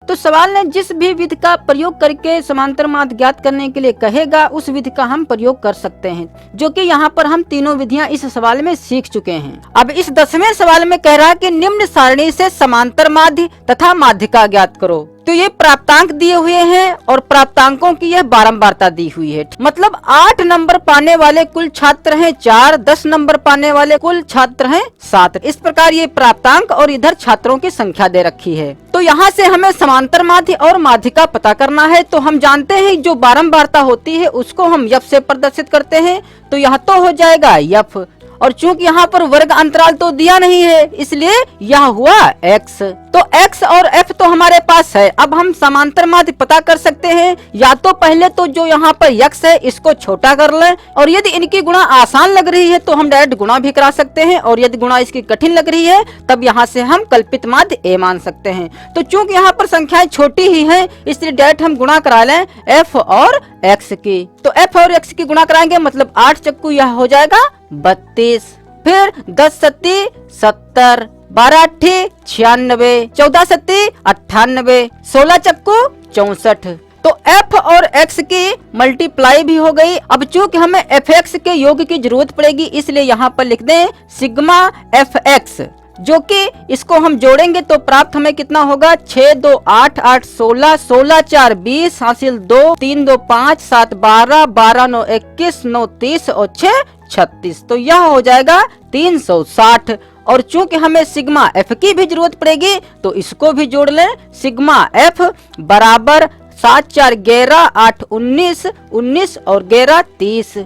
तो सवाल ने जिस भी विधि का प्रयोग करके समांतर माध्य ज्ञात करने के लिए कहेगा उस विधि का हम प्रयोग कर सकते हैं, जो कि यहाँ पर हम तीनों विधियां इस सवाल में सीख चुके हैं। अब इस 10वें सवाल में कह रहा है कि निम्न सारणी से समांतर माध्य तथा माध्यिका ज्ञात करो। तो ये प्राप्तांक दिए हुए हैं और प्राप्तांकों की यह बारंबारता दी हुई है। मतलब 8 नंबर पाने वाले कुल छात्र हैं 4, 10 नंबर पाने वाले कुल छात्र हैं 7। इस प्रकार ये प्राप्तांक और इधर छात्रों की संख्या दे रखी है। तो यहाँ से हमें समांतर माध्य और माध्यिका पता करना है। तो हम जानते हैं जो बारंबारता होती है उसको हम यफ से प्रदर्शित करते हैं। तो यह तो हो जाएगा यफ, और चूंकि यहाँ पर वर्ग अंतराल तो दिया नहीं है इसलिए यह हुआ x। तो x और f तो हमारे पास है। अब हम समांतर माध्य पता कर सकते हैं। या तो पहले तो जो यहाँ पर x है इसको छोटा कर लें, और यदि इनकी गुणा आसान लग रही है तो हम डायरेक्ट गुणा भी करा सकते हैं, और यदि गुणा इसकी कठिन लग रही है तब यहाँ से हम कल्पित माध्य a मान सकते हैं। तो चूंकि यहाँ पर संख्याएं छोटी ही है इसलिए डायरेक्ट हम गुणा करा लें f और x की। तो f और x की गुणा कराएंगे, मतलब 8 चक्कू यह हो जाएगा 32, फिर 10 सत्ती 70, 12 अट्ठी 96, 14 सत्ती 98, 16 चक्कू 64। तो f और x की मल्टीप्लाई भी हो गई। अब चूंकि हमें fx के योग की जरूरत पड़ेगी इसलिए यहाँ पर लिख दें सिग्मा fx, जो कि इसको हम जोड़ेंगे तो प्राप्त हमें कितना होगा 6 2 8 8 16, 16 4 20, हासिल 2 3 2 5 7 12, 12 9 21, 9 30 और 6 36। तो यह हो जाएगा 360। और चूंकि हमें सिग्मा एफ की भी जरूरत पड़ेगी तो इसको भी जोड़ लें। सिग्मा एफ बराबर 7 4 11 8 19, 19 और 11 30,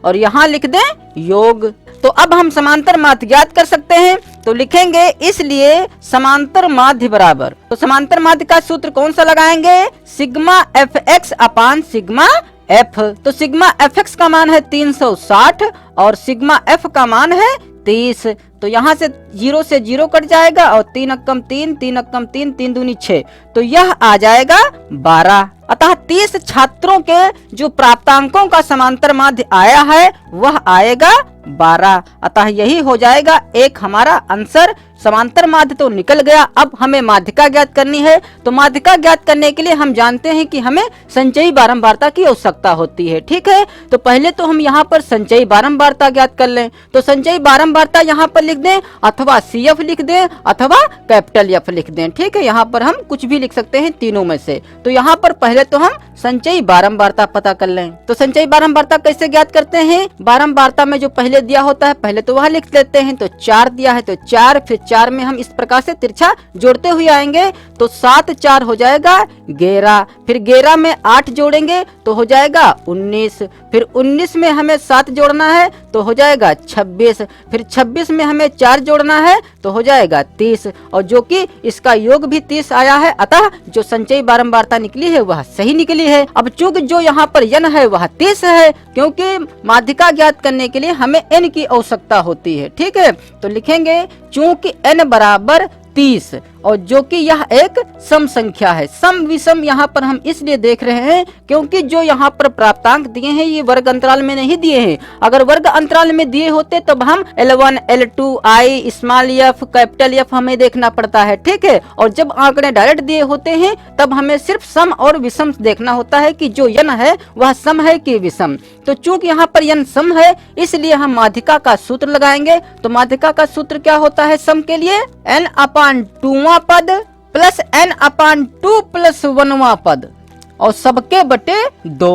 और यहाँ लिख दें योग। तो अब हम समांतर माध्य ज्ञात कर सकते हैं। तो लिखेंगे इसलिए समांतर माध्य बराबर, तो समांतर माध्य का सूत्र कौन सा लगाएंगे, सिग्मा एफ एक्स अपान सिग्मा एफ। तो सिग्मा एफ एक्स का मान है 360 और सिग्मा एफ का मान है 30। तो यहाँ से 0 से 0 कट जाएगा और 3 अक्कम 3, 3 अक्कम 3, 3 दूनी 6, तो यह आ जाएगा 12। अतः 30 छात्रों के जो प्राप्तांकों का समांतर माध्य आया है वह आएगा 12। अतः यही हो जाएगा एक हमारा आंसर। समांतर माध्य तो निकल गया, अब हमें माध्यिका ज्ञात करनी है। तो माध्यिका ज्ञात करने के लिए हम जानते हैं कि हमें संचयी बारंबारता की आवश्यकता होती है। ठीक है, तो पहले तो हम यहाँ पर संचयी बारंबारता ज्ञात कर लें। तो संचयी बारंबारता यहाँ पर लिख दें, अथवा CF लिख दें अथवा कैपिटल F लिख दें। ठीक है, यहाँ पर हम कुछ भी लिख सकते हैं तीनों में से। तो यहाँ पर पहले तो हम संचयी बारंबारता पता कर लें। तो संचयी बारंबारता कैसे ज्ञात करते हैं, बारंबारता में जो पहले दिया होता है पहले तो वह लिख लेते हैं। तो 4 दिया है तो 4, फिर 4 में हम इस प्रकार से तिरछा जोड़ते हुए आएंगे तो 7 4 हो जाएगा 11, फिर 11 में 8 जोड़ेंगे तो हो जाएगा 19, फिर 19 में हमें 7 जोड़ना है तो हो जाएगा 26, फिर 26 में हमें 4 जोड़ना है तो हो जाएगा 30, और जो कि इसका योग भी 30 आया है। अतः जो संचयी बारंबारता निकली है वह सही निकली है। अब चूंकि जो यहाँ पर n है वह 30 है, क्योंकि माध्यिका ज्ञात करने के लिए हमें n की आवश्यकता होती है। ठीक है, तो लिखेंगे चूंकि n बराबर 30 और जो कि यह एक सम संख्या है। सम विषम यहाँ पर हम इसलिए देख रहे हैं क्योंकि जो यहाँ पर प्राप्तांक दिए हैं ये वर्ग अंतराल में नहीं दिए हैं। अगर वर्ग अंतराल में दिए होते तब हम L1 L2 I small f capital F हमें देखना पड़ता है। ठीक है, और जब आंकड़े डायरेक्ट दिए होते हैं तब हमें सिर्फ सम और विषम देखना होता है कि जो n है वह सम है कि विषम। तो चूंकि यहाँ पर n सम है इसलिए हम माध्यिका का सूत्र लगाएंगे। तो माध्यिका का सूत्र क्या होता है सम के लिए, n अपान 2वां पद प्लस n अपान 2 प्लस 1वां पद और सबके बटे 2।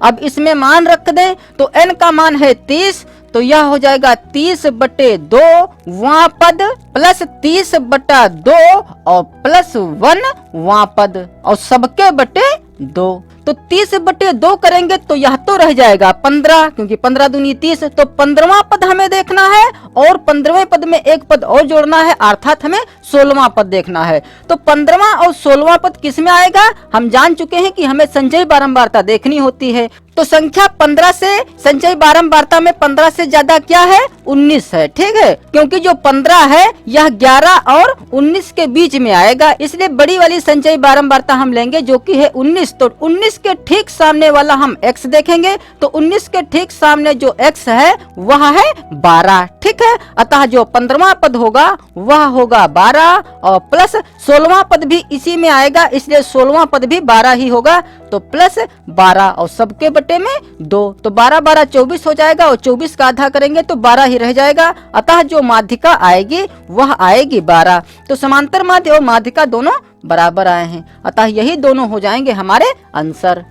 अब इसमें मान रख दें तो n का मान है 30, तो यह हो जाएगा 30 बटे 2 वां पद प्लस 30 बटा 2 और प्लस 1 वां पद और सबके बटे 2। तो 30 बटे 2 करेंगे तो यह तो रह जाएगा 15, क्योंकि 15 दूनी 30। तो 15वां पद हमें देखना है और 15वें पद में एक पद और जोड़ना है, अर्थात हमें 16वां पद देखना है। तो 15वां और 16वां पद किस में आएगा, हम जान चुके हैं कि हमें संचयी बारंबारता देखनी होती है। तो संख्या 15 से संचयी बारंबारता में 15 से ज्यादा क्या है, 19 है। ठीक है, क्योंकि जो 15 है यह 11 और 19 के बीच में आएगा, इसलिए बड़ी वाली संचयी बारंबारता हम लेंगे जो कि है 19। तो 19 के ठीक सामने वाला हम x देखेंगे तो 19 के ठीक सामने जो x है वह है 12, ठीक है। अतः जो 15वां पद होगा वह होगा 12 और प्लस 16वां पद भी इसी में आएगा, इसलिए 16वां पद भी 12 ही होगा, तो प्लस 12 और सबके बटे में 2, तो 12 12 24 हो जाएगा और 24 का आधा करेंगे तो 12 ही रह जाएगा। अतः जो माध्यिका आएगी वह आएगी 12। तो समांतर माध्य और माध्यिका दोनों बराबर आए हैं, अतः यही दोनों हो जाएंगे हमारे आंसर।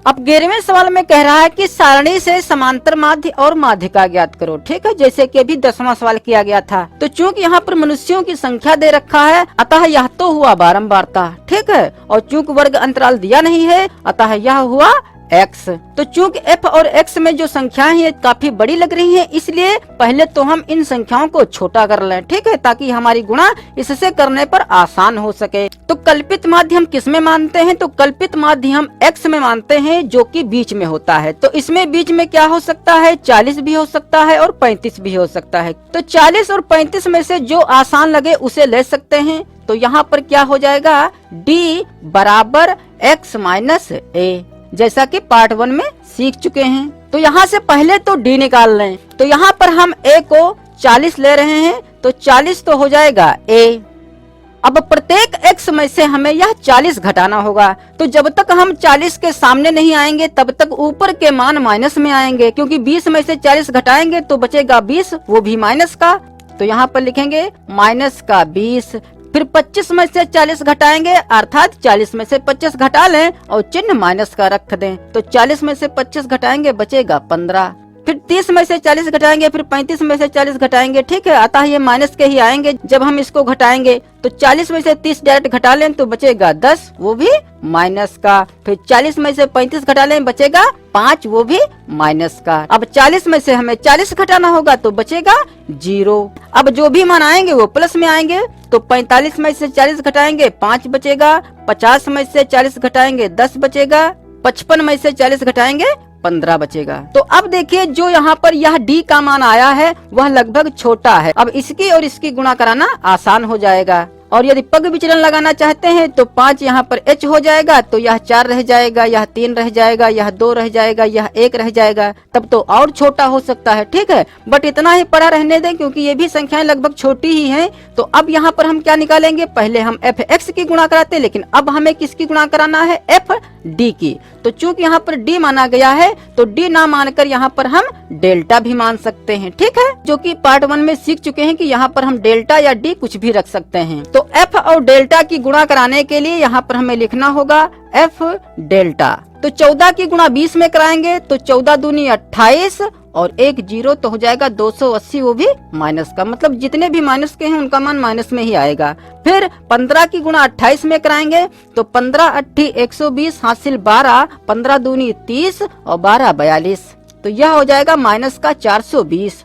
अब 11वें सवाल में कह रहा है कि सारणी से समांतर माध्य और माध्यिका ज्ञात करो, ठीक है, जैसे कि अभी 10वां सवाल किया गया था। तो चूंकि यहाँ पर मनुष्यों की संख्या दे रखा है अतः यह तो हुआ बारंबारता, ठीक है, और चूंकि वर्ग अंतराल दिया नहीं है अतः यह हुआ x। तो चूंकि f और x में जो संख्याएं हैं काफी बड़ी लग रही हैं, इसलिए पहले तो हम इन संख्याओं को छोटा कर लें, ठीक है, ताकि हमारी गुणा इससे करने पर आसान हो सके। तो कल्पित माध्य हम किस में मानते हैं? तो कल्पित माध्य हम x में मानते हैं जो कि बीच में होता है। तो इसमें बीच में क्या हो सकता है? 40 भी हो सकता है और 35 भी हो सकता है। तो 40 और 35 में से जो आसान लगे उसे ले सकते हैं। तो यहाँ पर क्या हो जाएगा? d बराबर x माइनस a, जैसा कि पार्ट 1 में सीख चुके हैं। तो यहाँ से पहले तो d निकाल लें। तो यहाँ पर हम a को 40 ले रहे हैं, तो 40 तो हो जाएगा a। अब प्रत्येक x में से हमें यह 40 घटाना होगा। तो जब तक हम 40 के सामने नहीं आएंगे तब तक ऊपर के मान माइनस में आएंगे, क्योंकि 20 में से 40 घटाएंगे तो बचेगा 20, वो भी माइनस का। तो यहाँ पर लिखेंगे माइनस का 20। फिर 25 में से 40 घटाएंगे, अर्थात 40 में से 25 घटा लें और चिन्ह माइनस का रख दें। तो 40 में से 25 घटाएंगे बचेगा 15। फिर 30 में से 40 घटाएंगे, फिर 35 में से 40 घटाएंगे, ठीक है, अतः ये माइनस के ही आएंगे जब हम इसको घटाएंगे। तो 40 में से 30 डायरेक्ट घटा लें तो बचेगा 10, वो भी माइनस का। फिर 40 में से 35 घटा लें बचेगा 5, वो भी माइनस का। अब 40 में से हमें 40 घटाना होगा तो बचेगा 0। अब जो भी मान आएंगे वो प्लस में आएंगे। तो 45 में से 40 घटाएंगे 5 बचेगा, 50 में से 40 घटाएंगे 10 बचेगा, 55 में से 40 घटाएंगे 15 बचेगा। तो अब देखिए जो यहाँ पर यह d का मान आया है वह लगभग छोटा है। अब इसकी और इसकी गुणा कराना आसान हो जाएगा। और यदि पग विचलन लगाना चाहते हैं तो 5 यहाँ पर h हो जाएगा, तो यह 4 रह जाएगा, यह 3 रह जाएगा, यह 2 रह जाएगा, यह 1 रह जाएगा, तब तो और छोटा हो सकता है, ठीक है। बट इतना ही पड़ा रहने दें क्योंकि ये भी संख्याएं लगभग छोटी ही हैं। तो अब यहाँ पर हम क्या निकालेंगे? पहले हम f(x) की गुणा कराते, लेकिन अब हमें किसकी गुणा कराना है? f(d) की। तो चूंकि यहाँ पर d माना गया है तो d ना मानकर यहाँ पर हम डेल्टा भी मान सकते हैं, ठीक है, जो कि पार्ट 1 में सीख चुके हैं कि यहाँ पर हम डेल्टा या d कुछ भी रख सकते हैं। तो f और डेल्टा की गुणा कराने के लिए यहाँ पर हमें लिखना होगा f डेल्टा। तो 14 की गुणा 20 में कराएंगे तो 14 दूनी 28 और 1 0 तो हो जाएगा 280, वो भी माइनस का। मतलब जितने भी माइनस के हैं उनका मान माइनस में ही आएगा। फिर 15 की गुणा 28 में कराएंगे तो 15 8 120 हासिल 12, 15 दूनी 30 और 12 42, तो यह हो जाएगा माइनस का 420।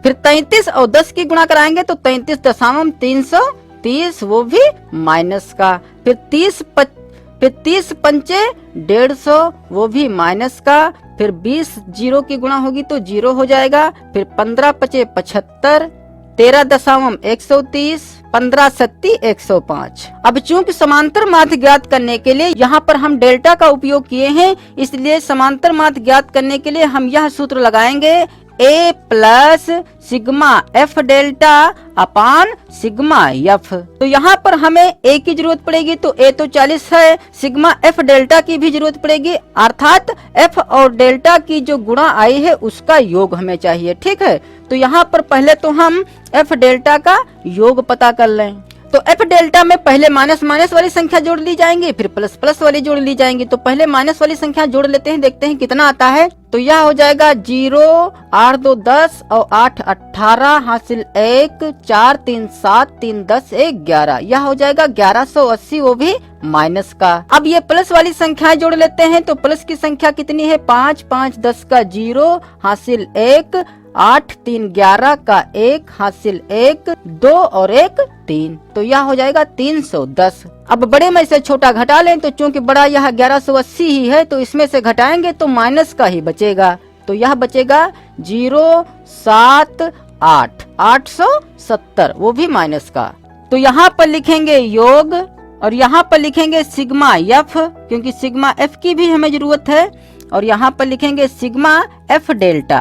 फिर 33 और 10 की गुणा कराएंगे तो 33.330, वो भी माइनस का। फिर 30 पंचे 150, वो भी माइनस का। फिर 20 जीरो की गुणा होगी तो 0 हो जाएगा। फिर 15 पचे 75, 13.130, 15 सत्ती 105। अब चूंकि समांतर माध्य ज्ञात करने के लिए यहाँ पर हम डेल्टा का उपयोग किए हैं, इसलिए समांतर माध्य ज्ञात करने के लिए हम यह सूत्र लगाएंगे a plus sigma f delta upon sigma f। तो यहाँ पर हमें a की जरूरत पड़ेगी, तो a तो 40 है, सिग्मा f डेल्टा की भी जरूरत पड़ेगी, अर्थात f और डेल्टा की जो गुणा आई है उसका योग हमें चाहिए, ठीक है। तो यहाँ पर पहले तो हम f डेल्टा का योग पता कर लें। तो f डेल्टा में पहले माइनस माइनस वाली संख्या जोड़ ली जाएंगी, फिर प्लस प्लस वाली जोड़ ली जाएंगी। तो पहले माइनस वाली संख्या जोड़ लेते हैं, देखते हैं कितना आता है। तो यह हो जाएगा 0, 8 2 10 और 8 18 हासिल 1, 4 3 7 3 10 1 11, यह हो जाएगा 1180, वो भी माइनस का। अब ये प्लस वाली संख्या जोड़ लेते हैं। तो प्लस की संख्या कितनी है? 5 5 10 का 0 हासिल 1, 8 3 11 का 1 हासिल 1, 2 और 1 3, तो यह हो जाएगा 310। अब बड़े में से छोटा घटा लें, तो चूंकि बड़ा यह 1180 ही है तो इसमें से घटाएंगे तो माइनस का ही बचेगा। तो यह बचेगा 0 7 8 870, वो भी माइनस का। तो यहाँ पर लिखेंगे योग और यहाँ पर लिखेंगे सिग्मा एफ, क्योंकि सिग्मा एफ की भी हमें जरूरत है। और यहाँ पर लिखेंगे सिग्मा एफ डेल्टा।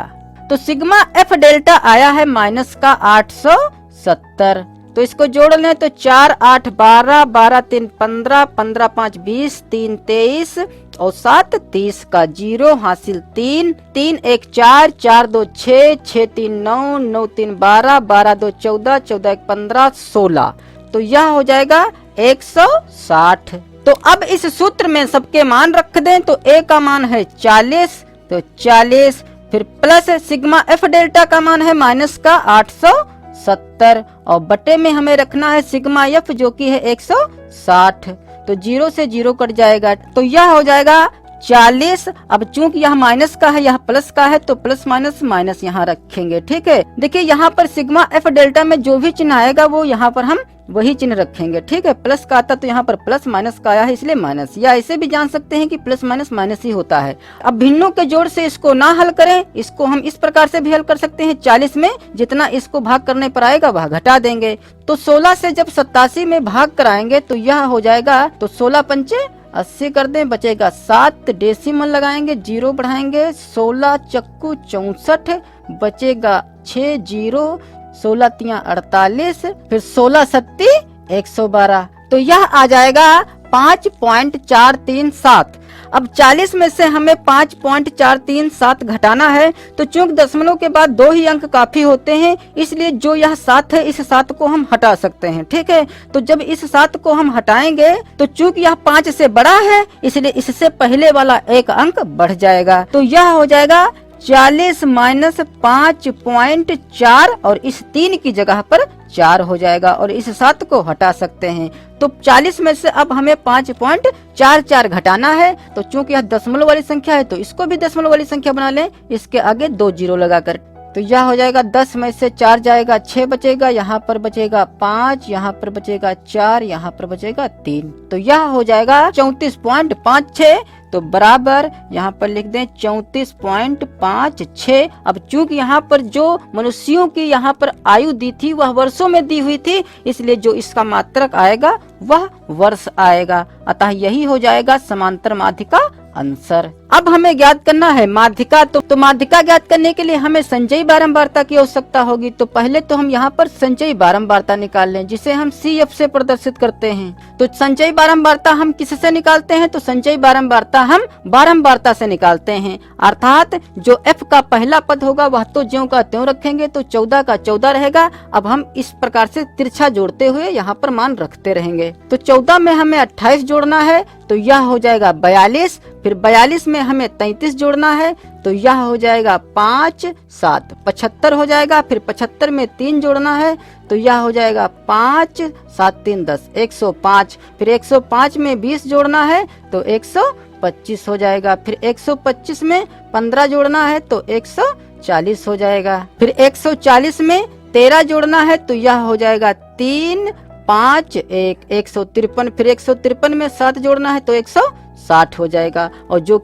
तो सिग्मा एफ डेल्टा आया है माइनस का 870। तो इसको जोड़ लें तो 4 8 12, 12 3 15, 15 5 20, 3 23 और 7 30 का 0 हासिल 3, 3 1 4, 4 2 6, 6 3 9, 9 3 12, 12 2 14, 14 1 15, 16। तो यह हो जाएगा 160। तो अब इस सूत्र में सबके मान रख दें तो a का मान है 40, तो 40, फिर प्लस सिग्मा एफ डेल्टा का मान है माइनस का 870 और बटे में हमें रखना है सिग्मा एफ जो कि है 160। तो 0 से 0 कट जाएगा, तो यह हो जाएगा 40। अब चूंकि यह माइनस का है, यह प्लस का है, तो प्लस माइनस माइनस यहाँ रखेंगे। ठीक है, देखिए यहाँ पर सिग्मा एफ डेल्टा में जो भी चिन्ह आएगा वो यहाँ पर हम वही चिन्ह रखेंगे। ठीक है, प्लस का आता तो यहाँ पर प्लस, माइनस का आया है इसलिए माइनस, या ऐसे भी जान सकते हैं कि प्लस माइनस माइनस ही होता है। अब भिन्नों के जोड़ से इसको ना हल करें, इसको हम इस प्रकार से भी हल कर सकते हैं। 40 में जितना इसको भाग करने पर आएगा वह घटा देंगे। तो 16 से जब 87 में भाग कराएंगे तो यह हो जाएगा, तो 16 पंचे 80 कर दें, बचेगा 7, डेसिमल लगाएंगे, 0 बढ़ाएंगे, 16 चक्कू 64, बचेगा 6 0, 16 तिया 48, फिर 16 सत्ती 112। तो यह आ जाएगा 5.437। अब 40 में से हमें 5.437 घटाना है, तो चूंकि दशमलव के बाद 2 ही अंक काफी होते हैं, इसलिए जो यह 7 है इस 7 को हम हटा सकते हैं। ठीक है, तो जब इस 7 को हम हटाएंगे तो चूंकि यह 5 से बड़ा है इसलिए इससे पहले वाला एक अंक बढ़ जाएगा। तो यह हो जाएगा 40 माइनस 5.4 और इस 3 की जगह पर 4 हो जाएगा और इस 7 को हटा सकते हैं। तो 40 में से अब हमें 5.44 घटाना है, तो चूंकि यह दशमलव वाली संख्या है तो इसको भी दशमलव वाली संख्या बना लें, इसके आगे 2 0 लगाकर। तो यह हो जाएगा 10 में से 4 जाएगा, 6 बचेगा, यहाँ पर बचेगा 5, यहाँ पर बचेगा 4, यहाँ पर बचेगा 3। तो यह हो जाएगा 34.56। तो बराबर यहाँ पर लिख दें 34.56। अब चूंकि यहाँ पर जो मनुष्यों की यहाँ पर आयु दी थी वह वर्षों में दी हुई थी, इसलिए जो इसका मात्रक आएगा वह वर्ष आएगा। अतः यही हो जाएगा समांतर माध्यिका आंसर। अब हमें ज्ञात करना है माध्यिका। तो माध्यिका ज्ञात करने के लिए हमें संचयी बारंबारता की आवश्यकता होगी। तो पहले तो हम यहाँ पर संचयी बारंबारता निकाल लें, जिसे हम CF से प्रदर्शित करते हैं। तो संचयी बारंबारता हम किससे निकालते हैं? तो संचयी बारंबारता हम बारंबारता से निकालते हैं, अर्थात जो F का पहला पद होगा वह तो ज्यों का त्यों रखेंगे, तो 14 का 14 रहेगा। अब हम इस प्रकार से तिरछा जोड़ते हुए यहाँ पर मान रखते रहेंगे। तो 14 में हमें 28 जोड़ना है, तो यह हो जाएगा 42। फिर 42 में हमें 33 जोड़ना है, तो यह हो जाएगा 5 7 75 हो जाएगा। फिर 75 में 3 जोड़ना है, तो यह हो जाएगा 5 7 3 10 105। फिर 105 में 20 जोड़ना है तो 125 हो जाएगा। फिर 125 में 15 जोड़ना है तो 140 हो जाएगा। फिर 140 में 13 जोड़ना है तो यह हो जाएगा 3 5 1 153। फिर 153 में 7 जोड़ना है तो 160 हो जाएगा। और जो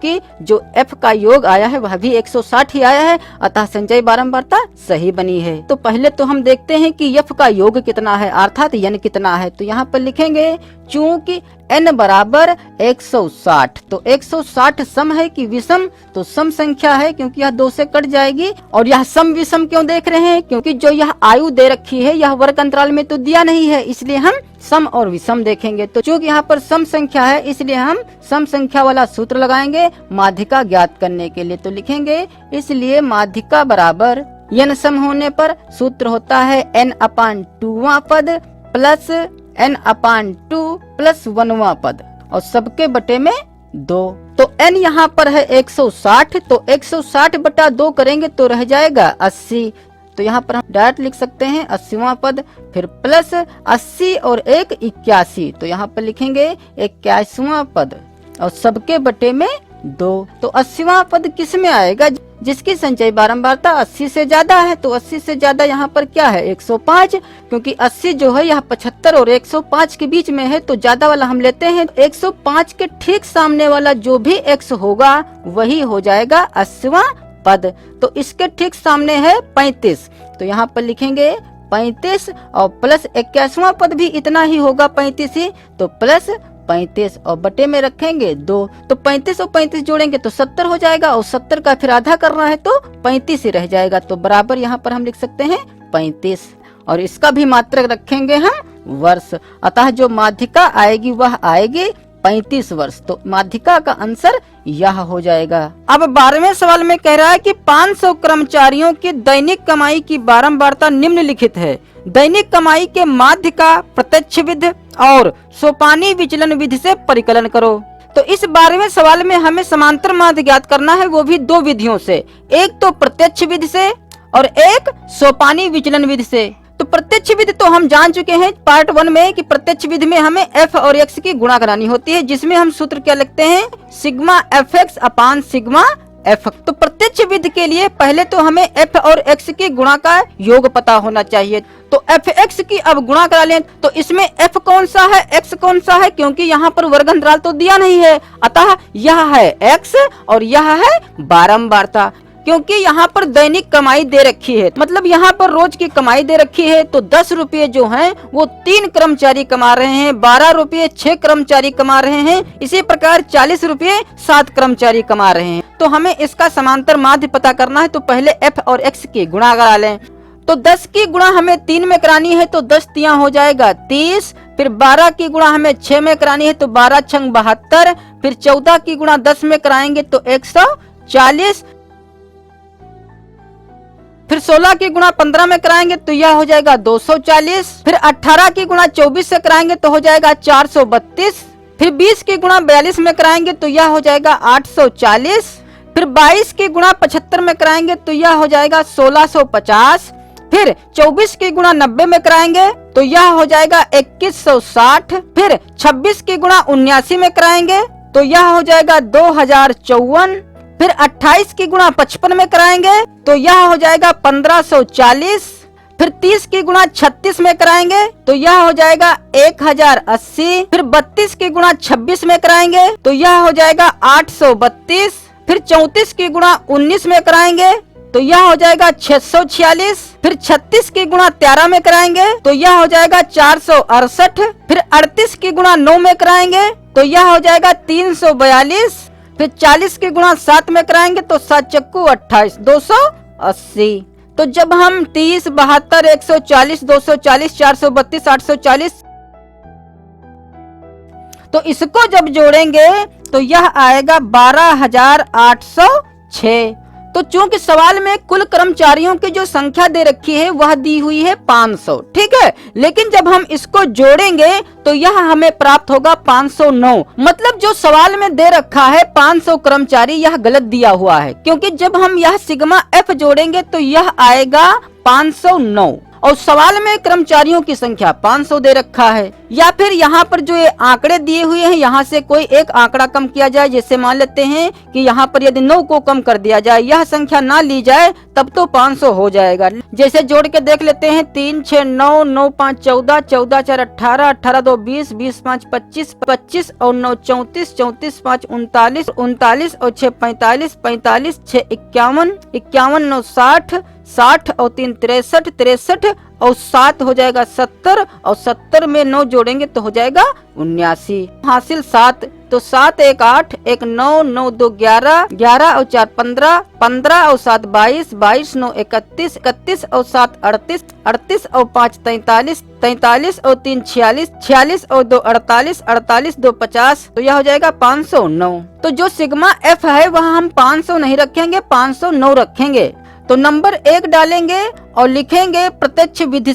F का योग आया है वह भी 160 ही आया है, अतः संचयी बारंबारता सही बनी है। तो पहले तो हम देखते हैं कि F का योग कितना है, अर्थात n कितना है। तो यहाँ पर लिखेंगे चूंकि n बराबर 160, तो 160 सम है कि विषम? तो सम संख्या है, क्योंकि यह 2 से कट जाएगी। और यह सम विषम क्यों देख रहे हैं? क्योंकि जो यह आयु दे रखी है यह वर्ग अंतराल में तो दिया नहीं है, इसलिए हम सम और विषम देखेंगे। तो चूंकि यहाँ पर सम संख्या है इसलिए हम सम संख्या वाला सूत्र लगाएंगे माध्यिका ज्ञात करने के लिए। तो लिखेंगे इसलिए माध्यिका बराबर n सम होने पर सूत्र होता है n/2वां पद प्लस n/2 प्लस 1वां पद और सबके बटे में 2। तो n यहाँ पर है 160, तो 160 बटा 2 करेंगे तो रह जाएगा 80। तो यहाँ पर हम डायरेक्ट लिख सकते हैं 80वां पद, फिर प्लस 80 और 1 81। तो यहाँ पर लिखेंगे 81वां पद और सबके बटे में 2। तो 80वां पद किस में आएगा? जिसकी संचयी बारंबारता 80 से ज्यादा है। तो 80 से ज्यादा यहाँ पर क्या है? 105, क्योंकि 80 जो है यह 75 और 105 के बीच में है, तो ज्यादा वाला हम लेते हैं। 105 के ठीक सामने वाला जो भी x होगा वही हो जाएगा 80वां पद। तो इसके ठीक सामने है 35, तो यहाँ पर लिखेंगे 35 और प्लस 81वां पद भी इतना ही होगा 35 ही, तो प्लस 35 और बटे में रखेंगे 2, तो 35 और 35 जोड़ेंगे तो 70 हो जाएगा और 70 का फिर आधा करना है तो 35 ही रह जाएगा, तो बराबर यहाँ पर हम लिख सकते हैं 35 और इसका भी मात्रक रखेंगे हम वर्ष। अतः जो माध्यिका आएगी वह आएगी 35 वर्ष, तो माध्यिका का आंसर यह हो जाएगा। अब 12वें सवाल में कह रहा है कि 500 कर्मचारियों की दैनिक कमाई की बारंबारता निम्नलिखित है। दैनिक कमाई के माध्य का प्रत्यक्ष विधि और सोपानी विचलन विधि से परिकलन करो। तो इस 12वें सवाल में हमें समांतर माध्य ज्ञात करना है, वो भी 2 विधियों से, एक तो प्रत्यक्ष विधि से और एक सोपानी विचलन विधि से। तो प्रत्यक्ष विधि तो हम जान चुके हैं पार्ट 1 में कि प्रत्यक्ष विधि में हमें f और x की गुणा करानी होती है, जिसमें हम सूत्र क्या लिखते हैं, सिग्मा fx अपान सिग्मा f। तो प्रत्यक्ष विधि के लिए पहले तो हमें f और x की गुणा का योग पता होना चाहिए। तो fx की अब गुणा करा लें तो इसमें f कौन सा है, x कौन सा है, क्योंकि यहाँ पर वर्ग अंतराल तो दिया नहीं है, अतः यह है x और यह है बारंबारता। क्योंकि यहाँ पर दैनिक कमाई दे रखी है, मतलब यहाँ पर रोज की कमाई दे रखी है, तो 10 रुपये जो हैं वो 3 कर्मचारी कमा रहे हैं, 12 रुपये 6 कर्मचारी कमा रहे हैं, इसी प्रकार 40 रुपये 7 कर्मचारी कमा रहे हैं। तो हमें इसका समांतर माध्य पता करना है, तो पहले f और x की गुणा करा लें। तो 10 की गुणा हमें 3 में करानी है, तो 10 तियां हो जाएगा 30, फिर 12 की गुणा हमें 6 में करानी है, तो 12 छंग 72, फिर 14 की गुणा 10 में कराएंगे तो 140, फिर 16 की गुणा 15 में कराएंगे तो यह हो जाएगा 240, फिर 18 की गुणा 24 से कराएंगे तो हो जाएगा 432, फिर 20 की गुणा 42 में कराएंगे तो यह हो जाएगा 840, फिर 22 की गुणा 75 में कराएंगे तो यह हो जाएगा 1650, फिर 24 की गुणा 90 में कराएंगे तो यह हो जाएगा 2160, फिर 26 की गुणा 79 में कराएंगे तो यह हो जाएगा 2054, फिर 28 की गुणा 55 में कराएंगे तो यह हो जाएगा 1540, फिर 30 की गुणा 36 में कराएंगे तो यह हो जाएगा 1080, फिर 32 की गुणा 26 में कराएंगे तो यह हो जाएगा 832, फिर 34 की गुणा 19 में कराएंगे तो यह हो जाएगा 646, फिर 36 की गुणा 13 में कराएंगे तो यह हो जाएगा 468, फिर 38 की गुणा 9 में कराएंगे तो यह हो जाएगा 342, फिर 40 की गुणा 7 में कराएंगे तो 7 चक्कू 28, 280। तो जब हम 30, 72, 140, 240, 432, 840 तो इसको जब जोड़ेंगे तो यह आएगा 12,806। तो चूंकि सवाल में कुल कर्मचारियों की जो संख्या दे रखी है वह दी हुई है 500, ठीक है, लेकिन जब हम इसको जोड़ेंगे तो यह हमें प्राप्त होगा 509। मतलब जो सवाल में दे रखा है 500 कर्मचारी, यह गलत दिया हुआ है, क्योंकि जब हम यह सिग्मा f जोड़ेंगे तो यह आएगा 509 और सवाल में कर्मचारियों की संख्या 500 दे रखा है। या फिर यहाँ पर जो ये आंकड़े दिए हुए हैं यहाँ से कोई एक आंकड़ा कम किया जाए, जैसे मान लेते हैं कि यहाँ पर यदि 9 को कम कर दिया जाए, यह संख्या ना ली जाए तब तो 500 हो जाएगा। जैसे जोड़ के देख लेते हैं, 3 6 9, 9 5 14, 14 4 18, 18 2 20, 20 5 25, 25 और 9 34, 34 5 39, 39 और 6 45, 45 6 51, 51 9 60, 60 और 3 63, 63 और 7 हो जाएगा 70 और 70 में 9 जोड़ेंगे तो हो जाएगा 79। हासिल 7, तो 7 1 8, 1 9, 9 2 11, 11 और 4 15, 15 और 7 22, 22 9 31, 31 और 7 38, 38 और 5 43, 43 और 3 46, 46 और 2 48, 48 2 50, तो यह हो जाएगा 509। तो जो सिग्मा f है वह हम 500 नहीं रखेंगे, 509 रखेंगे। तो नंबर 1 डालेंगे और लिखेंगे प्रत्यक्ष विधि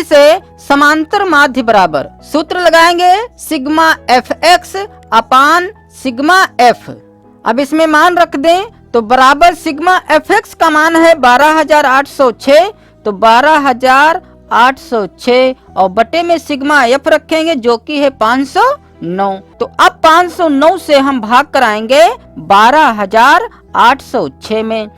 से समांतर माध्य बराबर, सूत्र लगाएंगे सिग्मा fx अपान सिग्मा f। अब इसमें मान रख दें तो बराबर सिग्मा fx का मान है 12,806, तो 12,806 और बटे में सिग्मा f रखेंगे जो कि है 509। तो अब 509 से हम भाग कराएंगे 12,806 में,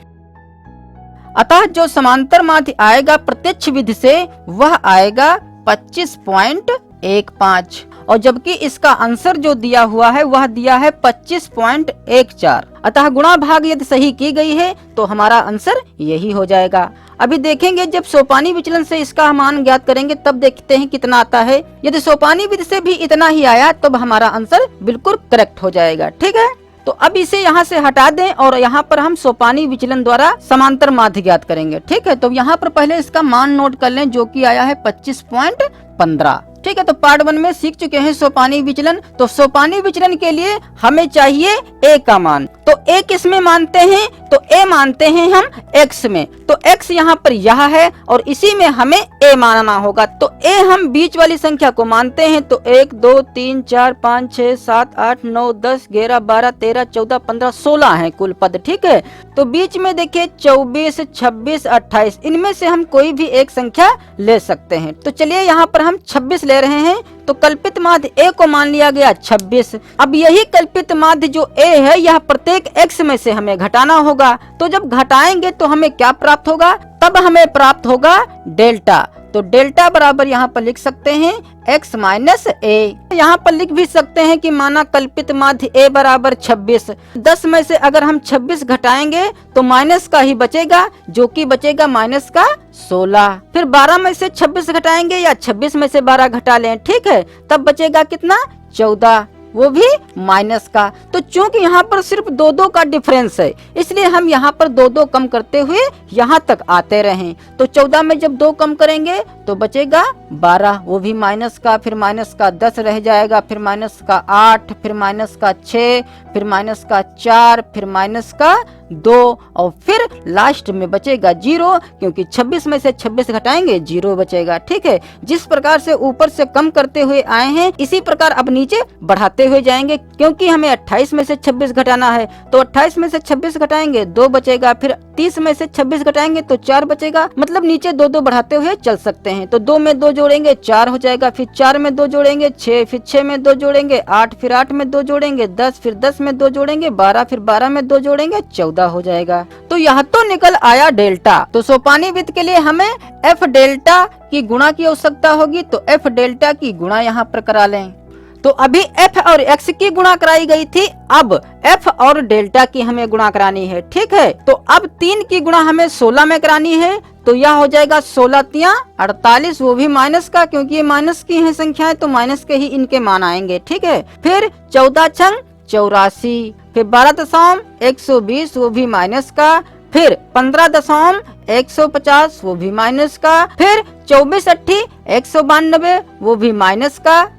अतः जो समांतर माध्य आएगा प्रत्यक्ष विधि से वह आएगा 25.15 और जबकि इसका आंसर जो दिया हुआ है वह दिया है 25.14। अतः गुणा भाग यदि सही की गई है तो हमारा आंसर यही हो जाएगा। अभी देखेंगे जब सोपानी विचलन से इसका मान ज्ञात करेंगे तब देखते हैं कितना आता है। यदि सोपानी विधि से भी इतना ही आया तब हमारा आंसर बिल्कुल करेक्ट हो जाएगा। ठीक है, तो अब इसे यहाँ से हटा दें और यहाँ पर हम सोपानी विचलन द्वारा समांतर माध्य ज्ञात करेंगे। ठीक है, तो यहाँ पर पहले इसका मान नोट कर लें जो कि आया है 25.15। ठीक है, तो पार्ट 1 में सीख चुके हैं सोपानी विचलन। तो सोपानी विचलन के लिए हमें चाहिए ए का मान। तो ए किस में मानते हैं? तो ए मानते हैं हम एक्स में। तो एक्स यहाँ पर यह है और इसी में हमें ए मानना होगा। तो ए हम बीच वाली संख्या को मानते हैं। तो 1 2 3 4 5 6 7 8 9 10 11 12 13 14 15 16 है कुल पद। ठीक है, तो बीच में देखिए 24 26 28, इनमें से हम कोई भी एक संख्या ले सकते हैं। तो चलिए यहाँ पर हम 26 ले रहे हैं। तो कल्पित माध्य ए को मान लिया गया 26। अब यही कल्पित माध्य जो ए है यह प्रत्येक एक्स में से हमें घटाना होगा। तो जब घटाएंगे तो हमें क्या प्राप्त होगा? तब हमें प्राप्त होगा डेल्टा। तो डेल्टा बराबर यहाँ पर लिख सकते हैं x माइनस ए। यहाँ पर लिख भी सकते हैं कि माना कल्पित माध्य a बराबर 26। 10 में से अगर हम 26 घटाएंगे तो माइनस का ही बचेगा, जो कि बचेगा माइनस का 16। फिर 12 में से 26 घटाएंगे या 26 में से 12 घटा लें, ठीक है, तब बचेगा कितना? 14, वो भी माइनस का। तो चूंकि यहाँ पर सिर्फ 2-2 का डिफरेंस है इसलिए हम यहाँ पर 2-2 कम करते हुए यहाँ तक आते रहें। तो 14 में जब 2 कम करेंगे तो बचेगा 12, वो भी माइनस का। फिर माइनस का 10 रह जाएगा, फिर माइनस का 8, फिर माइनस का 6, फिर माइनस का 4, फिर माइनस का 2 और फिर लास्ट में बचेगा 0, क्योंकि 26 में से 26 घटाएंगे 0 बचेगा। ठीक है, जिस प्रकार से ऊपर से कम करते हुए आए हैं इसी प्रकार अब नीचे बढ़ाते हुए जाएंगे, क्योंकि हमें 28 में से 26 घटाना है। तो 28 में से 26 घटाएंगे 2 बचेगा, फिर 30 में से 26 घटाएंगे तो 4 बचेगा। मतलब नीचे 2-2 बढ़ाते हुए चल सकते हैं। तो 2 में 2 जोड़ेंगे 4 हो जाएगा, फिर 4 में 2 जोड़ेंगे 6, फिर 6 में 2 जोड़ेंगे 8, फिर 8 में 2 जोड़ेंगे 10, फिर 10 में 2 जोड़ेंगे 12, फिर 12 में 2 जोड़ेंगे 14 हो जाएगा। तो यह तो निकल आया डेल्टा। तो सोपानी विधि के लिए हमें एफ डेल्टा की गुणा की आवश्यकता होगी। तो एफ डेल्टा की गुणा यहाँ पर करा लें। तो अभी एफ और एक्स की गुणा कराई गई थी, अब एफ और डेल्टा की हमें गुणा करानी है। ठीक है, तो अब 3 की गुणा हमें 16 में करानी है। तो यह हो जाएगा 16 तिया 48, वो भी माइनस का, क्योंकि ये माइनस की है संख्याएं तो माइनस के ही इनके मान आएंगे। ठीक है, फिर 14 छंग 84, फिर 12.120 वो भी माइनस का, फिर 15.150 वो भी माइनस का, फिर 24 अट्ठी 192 वो भी माइनस का,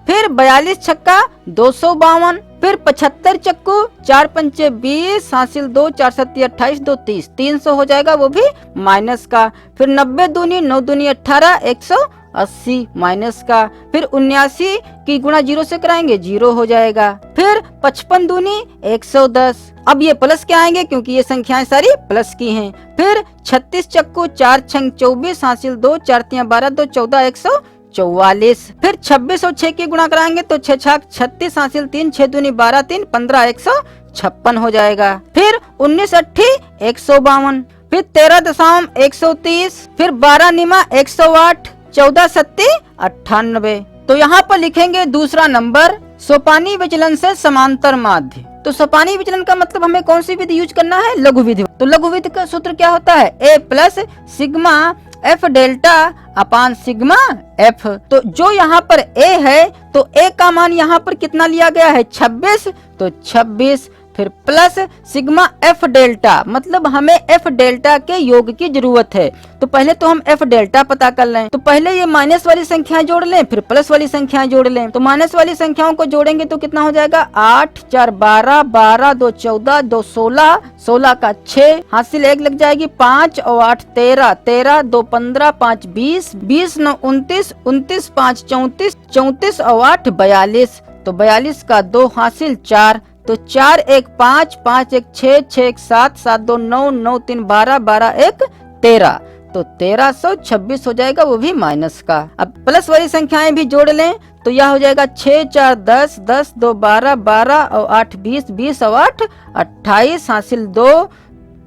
फिर 42 छक्का 252, फिर 75 चक्कू 4 पंचे 20 हासिल 2 4 सत्ती 28 2 30 300 हो जाएगा, वो भी माइनस का। फिर 90 दूनी 9 दूनी 18 180 माइनस का। फिर 79 की गुणा 0 से कराएंगे 0 हो जाएगा। फिर 55 दूनी 110, अब ये प्लस के आएंगे क्योंकि ये संख्याएं सारी प्लस की हैं। फिर 36 चक्कू 4 छंग 24 हासिल 2 4 तियां 12 2 14 144। फिर 26 और 6 की गुणा कराएंगे तो 6 छक 36 हासिल 3 6 दूनी 12 3 15 156 हो जाएगा। फिर 19 अट्ठी 152, फिर 13.130, फिर 12 निमा 108, 14 सत्ती 98। तो यहाँ पर लिखेंगे दूसरा नंबर सोपानी विचलन से समांतर माध्य। तो सोपानी विचलन का मतलब हमें कौन सी विधि यूज करना है? लघु विधि। तो लघु विधि का सूत्र क्या होता है? A plus sigma F delta upon sigma F. तो जो यहाँ पर ए है तो ए का मान यहाँ पर कितना लिया गया है? 26, तो 26 फिर प्लस सिग्मा एफ डेल्टा, मतलब हमें एफ डेल्टा के योग की जरूरत है। तो पहले तो हम एफ डेल्टा पता कर लें। तो पहले ये माइनस वाली संख्याएं जोड़ लें, फिर प्लस वाली संख्याएं जोड़ लें। तो माइनस वाली संख्याओं को जोड़ेंगे तो कितना हो जाएगा? 8 4 12 12 2 14 2 16 16 का 6 हासिल 1 लग जाएगी 5 और 8 13 13 2 15 5 20 20 9 29 29 5 34 34 और 8 42। तो 42 का 2 हासिल 4, तो 4 1 5 5 1 6 6 1 7 7 2 9 9 3 12 12 1 13। तो 1326 हो जाएगा, वो भी माइनस का। अब प्लस वाली संख्याएं भी जोड़ लें तो यह हो जाएगा 6 4 10 10 2 12 12 और 8 20 20 और 8 28 हासिल 2,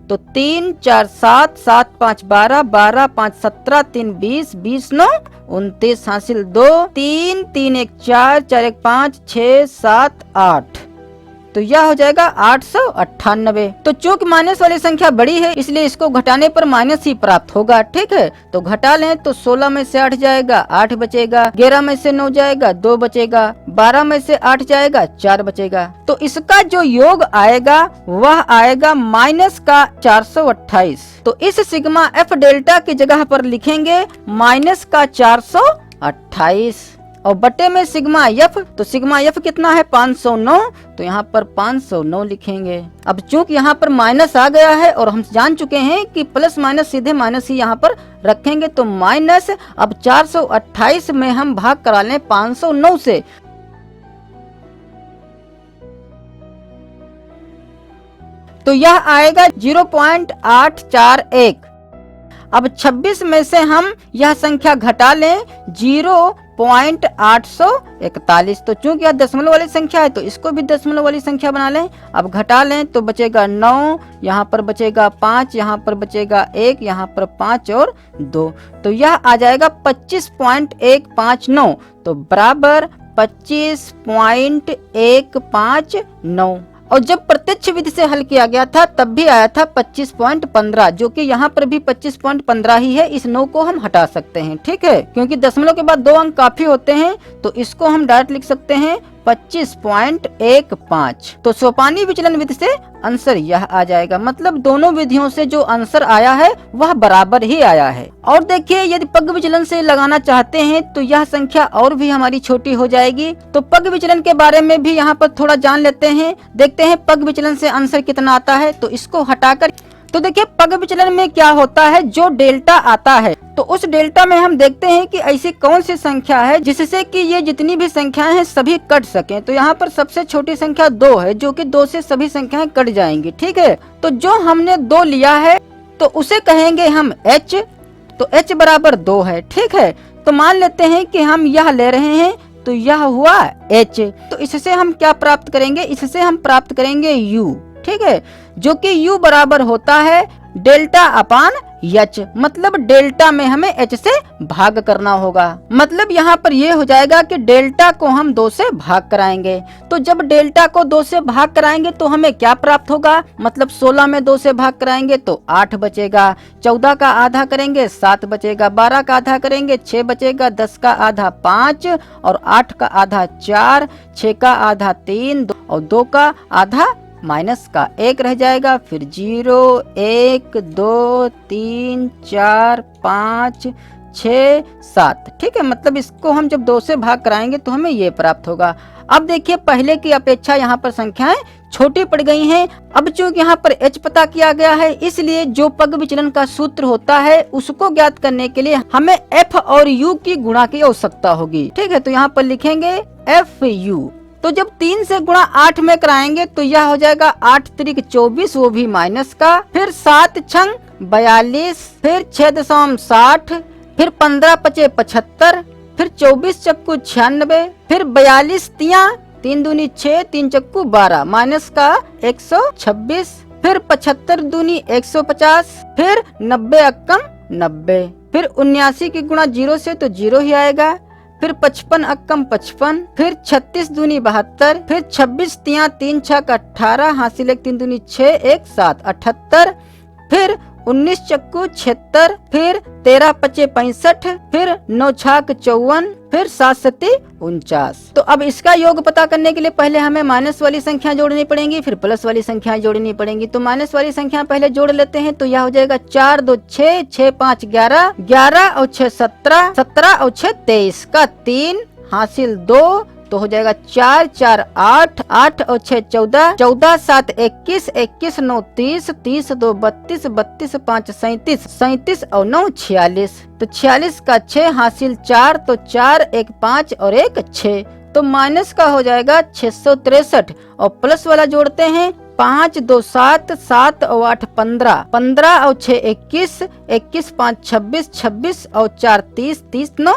तो 3 4 7 7 5 12 12 5 17 3 20 20 9 29 हासिल 2 3 3 1 4 4 1 5 6 7 8। तो तो यह हो जाएगा 898। तो चूंकि माइनस वाली संख्या बड़ी है इसलिए इसको घटाने पर माइनस ही प्राप्त होगा। ठीक है, तो घटा लें तो 16 में से 8 जाएगा 8 बचेगा, 11 में से 9 जाएगा 2 बचेगा, 12 में से 8 जाएगा 4 बचेगा। तो इसका जो योग आएगा वह आएगा माइनस का 428। तो इस सिग्मा एफ डेल्टा की जगह पर लिखेंगे माइनस का 428 और बटे में सिग्मा एफ। तो सिग्मा एफ कितना है 509, तो यहाँ पर 509 लिखेंगे। अब चूंकि यहाँ पर माइनस आ गया है और हम जान चुके हैं कि प्लस माइनस सीधे माइनस ही यहाँ पर रखेंगे, तो माइनस अब 428 में हम भाग करा लें 509 से, तो यह आएगा 0.841। अब 26 में से हम यह संख्या घटा लें 0.841। तो चूंकि यह दशमलव वाली संख्या है तो इसको भी दशमलव वाली संख्या बना लें। अब घटा लें तो बचेगा 9, यहाँ पर बचेगा 5, यहाँ पर बचेगा 1, यहाँ पर 5 और 2। तो यह आ जाएगा 25.159। तो बराबर 25.159। और जब प्रत्यक्ष विधि से हल किया गया था तब भी आया था 25.15, जो कि यहाँ पर भी 25.15 ही है। इस 9 को हम हटा सकते हैं। ठीक है, क्योंकि दशमलव के बाद 2 अंक काफी होते हैं तो इसको हम डायरेक्ट लिख सकते हैं 25.15। तो सोपानी विचलन विधि से आंसर यह आ जाएगा। मतलब दोनों विधियों से जो आंसर आया है वह बराबर ही आया है। और देखिए यदि पग विचलन से लगाना चाहते हैं तो यह संख्या और भी हमारी छोटी हो जाएगी। तो पग विचलन के बारे में भी यहाँ पर थोड़ा जान लेते हैं। देखते हैं पग विचलन से आंसर कितना आता है। तो इसको हटाकर तो देखिए पग विचलन में क्या होता है, जो डेल्टा आता है तो उस डेल्टा में हम देखते हैं कि ऐसी कौन सी संख्या है जिससे कि ये जितनी भी संख्याएं हैं सभी कट सकें। तो यहाँ पर सबसे छोटी संख्या 2 है, जो कि 2 से सभी संख्याएं कट जाएंगी। ठीक है, तो जो हमने 2 लिया है तो उसे कहेंगे हम h। तो h बराबर 2 है। ठीक है, तो मान लेते हैं कि हम यह ले रहे हैं तो यह हुआ h। तो इससे हम क्या प्राप्त करेंगे, इससे हम प्राप्त करेंगे u। ठीक है, जो कि u बराबर होता है डेल्टा अपान h। मतलब डेल्टा में हमें h से भाग करना होगा। मतलब यहाँ पर ये हो जाएगा कि डेल्टा को हम 2 से भाग कराएंगे। तो जब डेल्टा को 2 से भाग कराएंगे तो हमें क्या प्राप्त होगा, मतलब 16 में 2 से भाग कराएंगे तो 8 बचेगा, 14 का आधा करेंगे 7 बचेगा, 12 का आधा करेंगे 6 बचेगा, 10 का आधा 5 और 8 का आधा 4, 6 का आधा 3 और 2 का आधा माइनस का 1 रह जाएगा। फिर 0 1 2 3 4 5 6 7। ठीक है, मतलब इसको हम जब 2 से भाग कराएंगे तो हमें ये प्राप्त होगा। अब देखिए पहले की अपेक्षा यहाँ पर संख्याएं छोटी पड़ गई हैं। अब चूंकि यहाँ पर h पता किया गया है इसलिए जो पग विचलन का सूत्र होता है उसको ज्ञात करने के लिए हमें f और u की गुणा की आवश्यकता होगी। ठीक है, तो यहाँ पर लिखेंगे fu। तो जब 3 से गुणा 8 में कराएंगे तो यह हो जाएगा 8 त्रिक 24, वो भी माइनस का, फिर 7 छंग 42, फिर 6.60, फिर 15 पचे 75, फिर 24 चक्कू 96, फिर 42 तिया 3 दूनी 6, 3 चक्कू 12, माइनस का 126, फिर 75 दूनी 150, फिर 90 अक्कम 90, फिर 79 की गुणा 0 से तो 0 ही आएगा, फिर 55 अक्कम 55, फिर 36 दूनी 72, फिर 26 तिया 3 छक 18, हासिल 1 3 दूनी 6 1 7 78, फिर 19 चक्कू 76, फिर 13 पचे 65, फिर 9 छाक 54, फिर 7 सत्ती 49। तो अब इसका योग पता करने के लिए पहले हमें माइनस वाली संख्या जोड़नी पड़ेंगी, फिर प्लस वाली संख्याएं जोड़नी पड़ेंगी। तो माइनस वाली संख्या पहले जोड़ लेते हैं। तो यह हो जाएगा 4 2 6, 6 5 11, 11 और 6 17, 17 और 6 23 का 3 हासिल 2, तो हो जाएगा 4 4 8, 8 और 6 14, 14 7 21, 21 9 30, 30 2 32, 32 5 37, 37 और 9 46। तो 46 का 6 हासिल 4, तो 4 1 5 और 1 6। तो माइनस का हो जाएगा 663 और प्लस वाला जोड़ते हैं 5 2 7, 7 और 8 15, 15 और 6 21, 21 5 26, 26 और 4 30, 30 9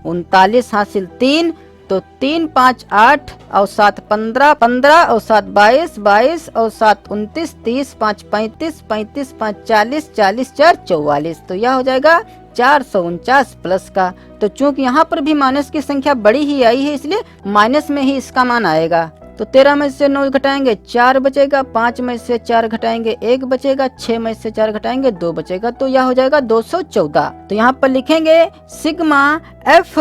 39 हासिल 3, तो 3 5 8 और 7 15, 15 और 7 22, 22 और 7 29, 30 5 35, 35 5 40, 40 4 44। तो यह हो जाएगा 449 प्लस का। तो चूंकि यहाँ पर भी माइनस की संख्या बड़ी ही आई है इसलिए माइनस में ही इसका मान आएगा। तो 13 में से 9 घटाएंगे 4 बचेगा, 5 में से 4 घटाएंगे 1 बचेगा, 6 में से 4 घटाएंगे 2 बचेगा, तो यह हो जाएगा 214। तो यहाँ पर लिखेंगे सिग्मा एफ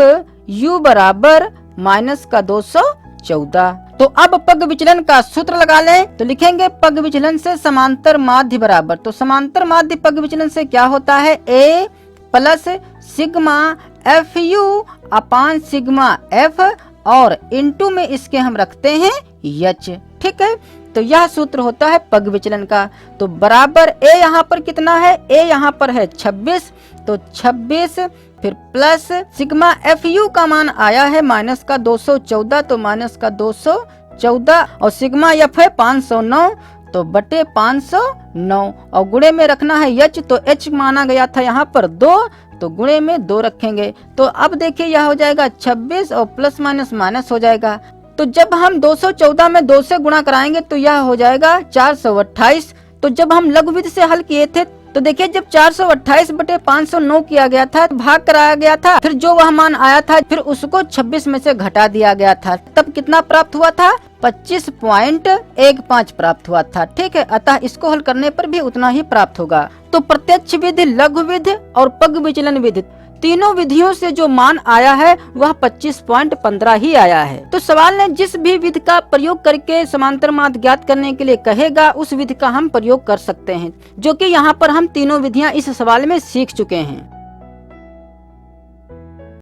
यू बराबर माइनस का 214। तो अब पग विचलन का सूत्र लगा लें, तो लिखेंगे पग विचलन से समांतर माध्य बराबर, तो समांतर माध्य पग विचलन से क्या होता है, A plus sigma F U upon sigma F और इनटू में इसके हम रखते हैं एच। ठीक है, तो यह सूत्र होता है पग विचलन का। तो बराबर ए यहाँ पर कितना है, ए यहाँ पर है 26, तो 26 फिर प्लस सिग्मा एफ यू का मान आया है माइनस का 214, तो माइनस का 214 और सिग्मा एफ है 509, तो बटे 509 और गुणे में रखना है एच, तो एच माना गया था यहाँ पर 2, तो गुणे में 2 रखेंगे। तो अब देखिए यह हो जाएगा 26 और प्लस माइनस माइनस हो जाएगा। तो जब हम 214 में 2 से गुणा कराएंगे तो यह हो जाएगा 428। तो जब हम लघुविधि से हल किए थे तो देखिए जब 428 बटे 509 किया गया था, भाग कराया गया था, फिर जो वह मान आया था फिर उसको 26 में से घटा दिया गया था, तब कितना प्राप्त हुआ था, 25.15 प्राप्त हुआ था। ठीक है, अतः इसको हल करने पर भी उतना ही प्राप्त होगा। तो प्रत्यक्ष विधि, लघु विधि और पग विचलन विधि तीनों विधियों से जो मान आया है वह 25.15 ही आया है। तो सवाल ने जिस भी विधि का प्रयोग करके समांतर माध्य ज्ञात करने के लिए कहेगा उस विधि का हम प्रयोग कर सकते हैं, जो कि यहाँ पर हम तीनों विधियां इस सवाल में सीख चुके हैं।